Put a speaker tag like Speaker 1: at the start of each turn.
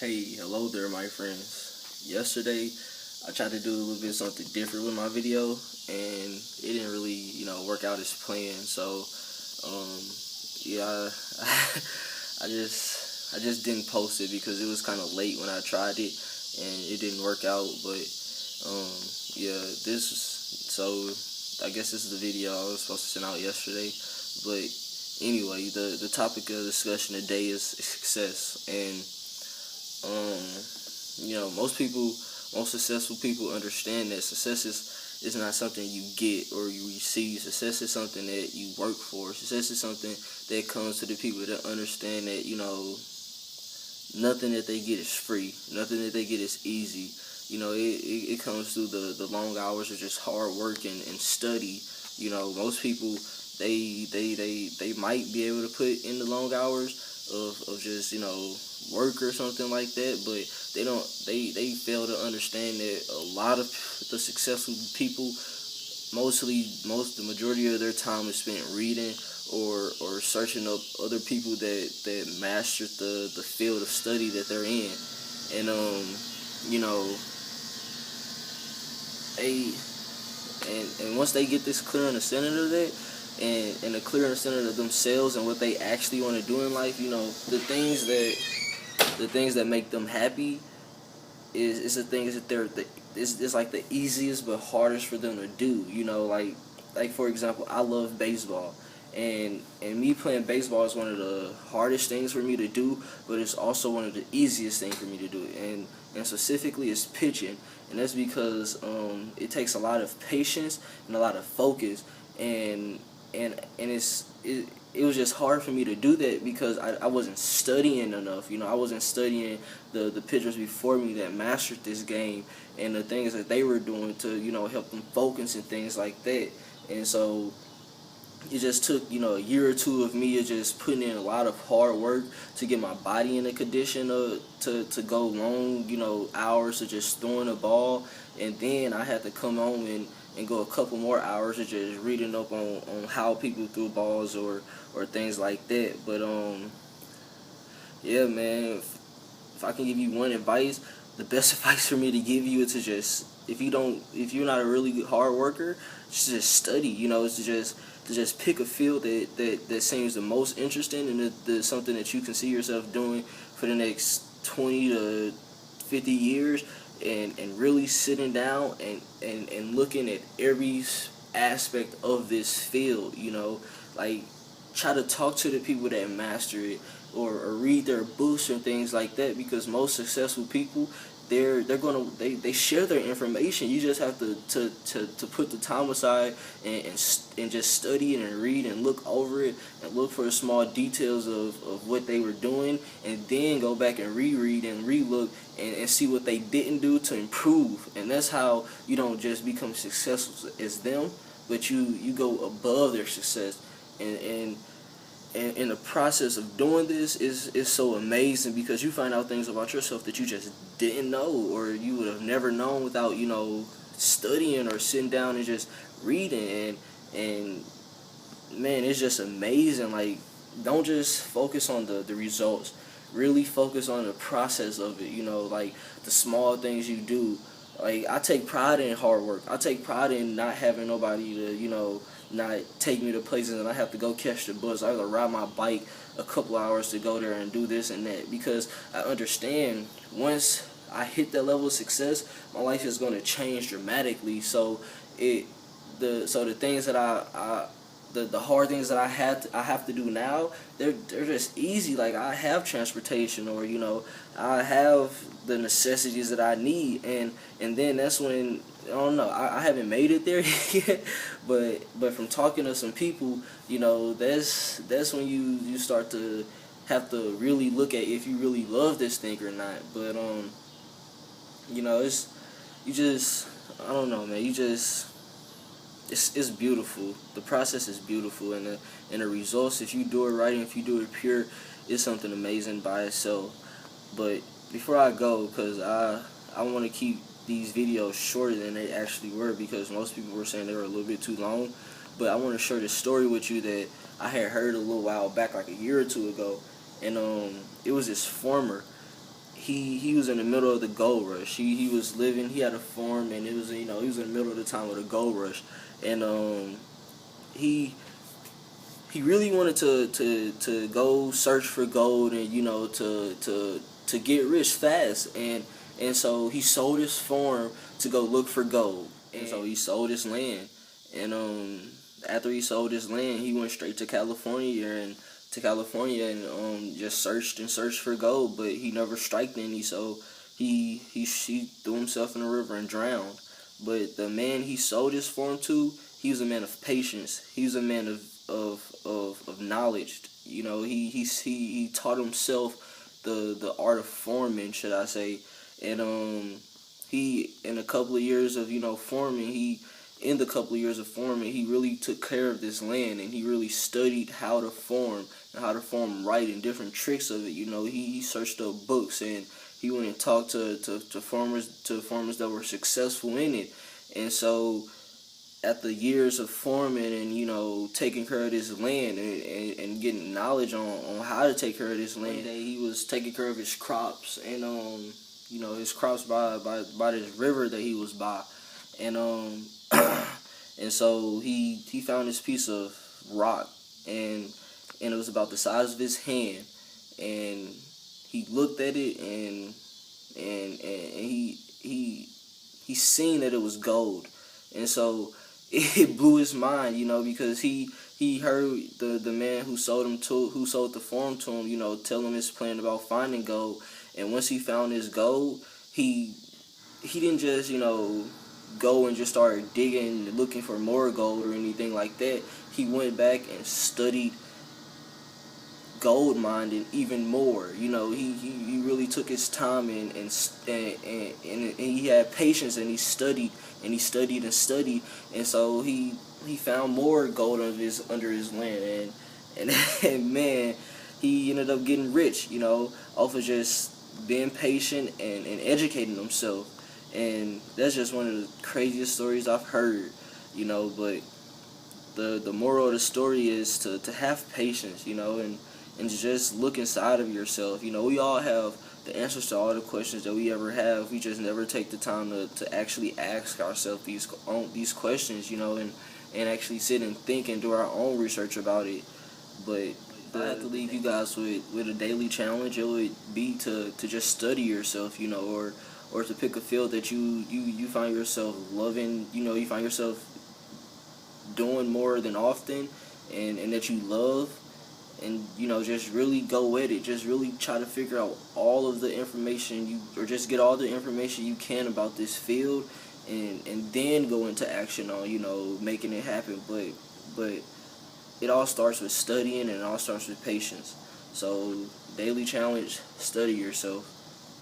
Speaker 1: Hey, hello there, my friends. Yesterday, I tried to do a little bit something different with my video, and it didn't really, work out as planned. So, um, yeah, I just didn't post it because it was kind of late when I tried it, and it didn't work out. But, yeah, I guess this is the video I was supposed to send out yesterday. But anyway, the topic of discussion today is success, and um, most successful people understand that success is not something you get or you receive. Success is something that you work for. Success is something that comes to the people that understand that, nothing that they get is free. Nothing that they get is easy. It comes through the long hours of just hard work and study. Most people, they might be able to put in the long hours of just, work or something like that, but they fail to understand that a lot of the successful people, the majority of their time is spent reading or searching up other people that mastered the field of study that they're in. And you know they and once they get this clear understanding of that, and a clear understanding of themselves and what they actually want to do in life, the things that make them happy is the things that it's like the easiest but hardest for them to do. Like for example, I love baseball, and me playing baseball is one of the hardest things for me to do, but it's also one of the easiest things for me to do. And specifically, it's pitching, and that's because it takes a lot of patience and a lot of focus, and it was just hard for me to do that because I wasn't studying enough. I wasn't studying the pitchers before me that mastered this game and the things that they were doing to, help them focus and things like that. And so it just took, a year or two of me of just putting in a lot of hard work to get my body in a condition to go long, hours of just throwing a ball. And then I had to come home and go a couple more hours of just reading up on how people threw balls or things like that. But yeah, man, if I can give you one advice, the best advice for me to give you is to just, if you're not a really good hard worker, just study. It's to just pick a field that seems the most interesting, and the something that you can see yourself doing for the next 20 to 50 years, and really sitting down and looking at every aspect of this field. Like, try to talk to the people that master it, or read their books and things like that, because most successful people, they share their information. You just have to put the time aside and just study it and read and look over it and look for the small details of what they were doing, and then go back and reread and relook and see what they didn't do to improve. And that's how you don't just become successful as them, but you go above their success. And in the process of doing this is so amazing, because you find out things about yourself that you just didn't know, or you would have never known without, studying or sitting down and just reading. And man, it's just amazing. Like, don't just focus on the results. Really focus on the process of it. Like the small things you do. Like, I take pride in hard work. I take pride in not having nobody to, not take me to places and I have to go catch the bus. I have to ride my bike a couple hours to go there and do this and that, because I understand once I hit that level of success, my life is going to change dramatically. So the things that the hard things that I have to do now, they're just easy. Like, I have transportation, or I have the necessities that I need, and then that's when, I don't know, I haven't made it there yet, but from talking to some people, that's when you start to have to really look at if you really love this thing or not. But it's, you just, I don't know, man, it's beautiful. The process is beautiful, and the results, if you do it right and if you do it pure, it's something amazing by itself. But before I go, because I want to keep these videos shorter than they actually were, because most people were saying they were a little bit too long. But I want to share this story with you that I had heard a little while back, like a year or two ago, and it was this farmer. he was in the middle of the gold rush. He was living. He had a farm, and it was, he was in the middle of the time of the gold rush, and he really wanted to go search for gold, and to get rich fast, and so he sold his farm to go look for gold, and so he sold his land, and after he sold his land, he went straight to California and just searched for gold, but he never struck any, so he threw himself in the river and drowned. But the man he sold his farm to, he was a man of patience. He was a man of knowledge. He taught himself the art of farming, should I say. And he, in a couple of years of farming, in the couple of years of farming, he really took care of this land, and he really studied how to farm and how to farm right and different tricks of it. He searched up books, and he went and talked to farmers that were successful in it. And so after years of farming and taking care of this land and getting knowledge on how to take care of this land, he was taking care of his crops, and his crops by this river that he was by, and and so he found this piece of rock, and it was about the size of his hand, and he looked at it, and he seen that it was gold, and so it blew his mind, because he heard the man who sold the farm to him, tell him his plan about finding gold. And once he found his gold, he didn't just go and just start digging, looking for more gold or anything like that. He went back and studied gold mining even more. He really took his time, and he had patience, and he studied and studied, and so he found more gold under his land, and man, he ended up getting rich, off of just being patient and educating himself. And that's just one of the craziest stories I've heard, but the moral of the story is to have patience, and to just look inside of yourself. We all have the answers to all the questions that we ever have. We just never take the time to actually ask ourselves these questions, and actually sit and think and do our own research about it. But I have to leave you guys with a daily challenge. It would be to just study yourself, or to pick a field that you find yourself loving, you find yourself doing more than often, and that you love, and just really go at it. Just really try to figure out all of the information or just get all the information you can about this field, and then go into action on making it happen. But it all starts with studying, and it all starts with patience. So daily challenge: study yourself.